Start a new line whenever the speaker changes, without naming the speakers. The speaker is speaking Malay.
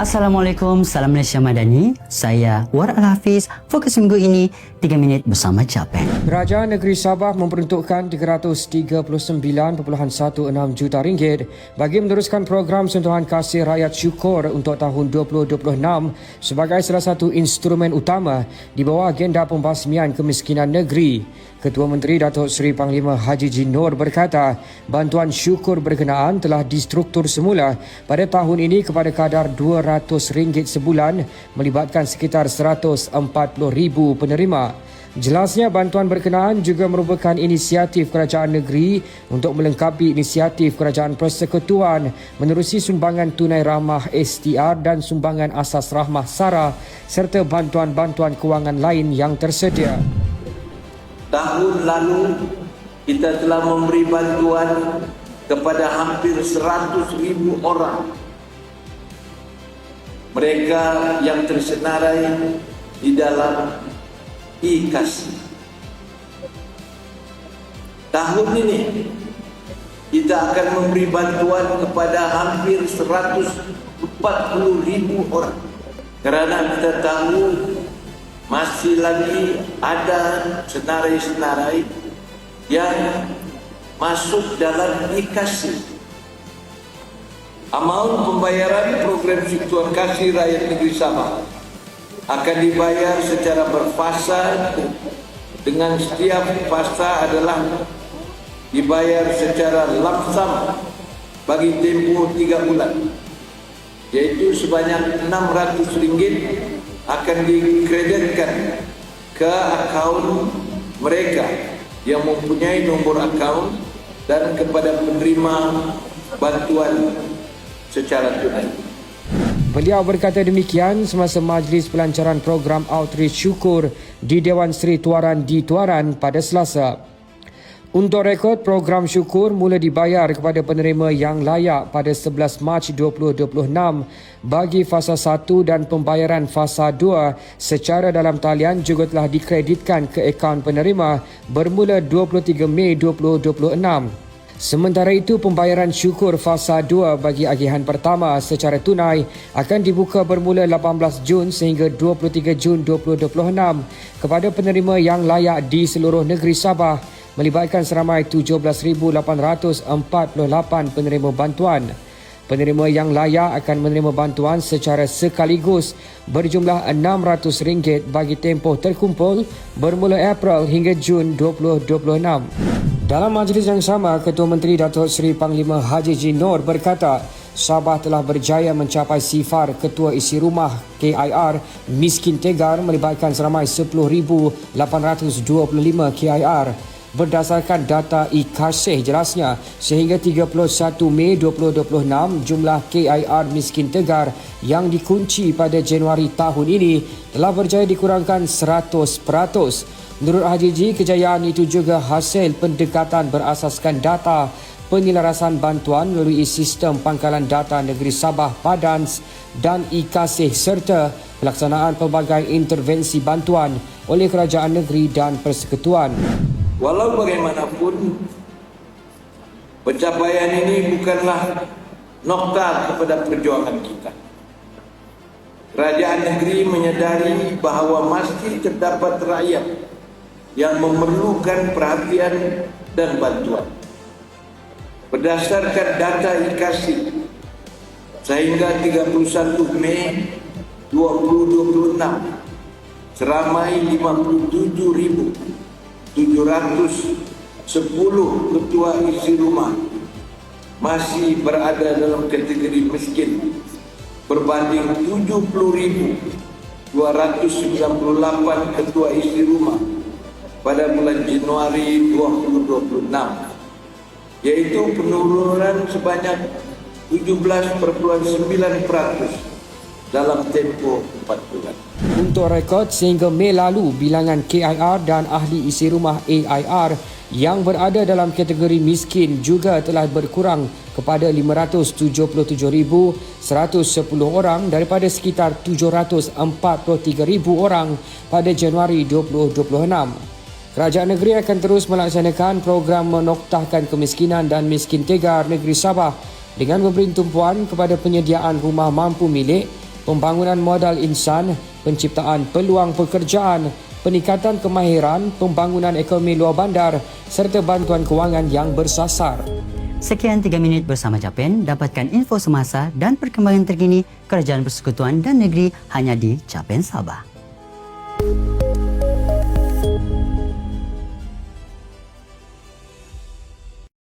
Assalamualaikum, salam Malaysia Madani. Saya War Al-Hafiz. Fokus minggu ini 3 minit bersama Capek.
Kerajaan Negeri Sabah memperuntukkan RM339.16 juta bagi meneruskan program sentuhan kasih rakyat syukur untuk tahun 2026 sebagai salah satu instrumen utama di bawah agenda pembasmian kemiskinan negeri. Ketua Menteri Datuk Seri Panglima Haji Jin Noor berkata, bantuan syukur berkenaan telah distruktur semula pada tahun ini kepada kadar RM200 sebulan melibatkan sekitar 140,000 penerima. Jelasnya bantuan berkenaan juga merupakan inisiatif kerajaan negeri untuk melengkapi inisiatif kerajaan persekutuan menerusi sumbangan tunai rahmah STR dan sumbangan asas rahmah SARA serta bantuan-bantuan kewangan lain yang tersedia.
Tahun lalu kita telah memberi bantuan kepada hampir 100,000 orang. Mereka yang tersenarai di dalam e-kasih. Tahun ini kita akan memberi bantuan kepada hampir 140,000 orang. Kerana kita tahu masih lagi ada senarai-senarai yang masuk dalam e-kasih. Amaun pembayaran program sentuhan kasih rakyat negeri Sabah akan dibayar secara berfasa dengan setiap fasa adalah dibayar secara lump sum bagi tempoh 3 bulan, iaitu sebanyak RM600 akan dikreditkan ke akaun mereka yang mempunyai nombor akaun dan kepada penerima bantuan secara tunai.
Beliau berkata demikian semasa majlis pelancaran program Outreach Syukur di Dewan Seri Tuaran di Tuaran pada Selasa. Untuk rekod, program syukur mula dibayar kepada penerima yang layak pada 11 Mac 2026 bagi fasa 1 dan pembayaran fasa 2 secara dalam talian juga telah dikreditkan ke akaun penerima bermula 23 Mei 2026. Sementara itu, pembayaran syukur fasa 2 bagi agihan pertama secara tunai akan dibuka bermula 18 Jun sehingga 23 Jun 2026 kepada penerima yang layak di seluruh negeri Sabah melibatkan seramai 17,848 penerima bantuan. Penerima yang layak akan menerima bantuan secara sekaligus berjumlah RM600 bagi tempoh terkumpul bermula April hingga Jun 2026. Dalam majlis yang sama, Ketua Menteri Datuk Seri Panglima Haji Jin Noor berkata, Sabah telah berjaya mencapai sifar Ketua Isi Rumah KIR miskin tegar melibatkan seramai 10,825 KIR. Berdasarkan data e-kasih, jelasnya sehingga 31 Mei 2026 jumlah KIR miskin tegar yang dikunci pada Januari tahun ini telah berjaya dikurangkan 100%. Menurut Haji Ji, kejayaan itu juga hasil pendekatan berasaskan data, penyelarasan bantuan melalui sistem pangkalan data negeri Sabah Padans dan e-kasih serta pelaksanaan pelbagai intervensi bantuan oleh kerajaan negeri dan persekutuan.
Walau bagaimanapun, pencapaian ini bukanlah nokta kepada perjuangan kita. Kerajaan negeri menyadari bahawa masih terdapat rakyat yang memerlukan perhatian dan bantuan. Berdasarkan data e-kasih, sehingga 31 Mei 2026, seramai 57,710 ketua isi rumah masih berada dalam kategori miskin berbanding 70,298 ketua isi rumah pada bulan Januari 2026, iaitu penurunan sebanyak 17,9% dalam tempoh 4 bulan.
Untuk rekod, sehingga Mei lalu, bilangan KIR dan ahli isi rumah AIR yang berada dalam kategori miskin juga telah berkurang kepada 577,110 orang daripada sekitar 743,000 orang pada Januari 2026. Kerajaan negeri akan terus melaksanakan program menoktahkan kemiskinan dan miskin tegar negeri Sabah dengan memberi tumpuan kepada penyediaan rumah mampu milik pembangunan modal insan, penciptaan peluang pekerjaan, peningkatan kemahiran, pembangunan ekonomi luar bandar serta bantuan kewangan yang bersasar.
Sekian 3 minit bersama Capen, dapatkan info semasa dan perkembangan terkini kerajaan persekutuan dan negeri hanya di Capen Sabah.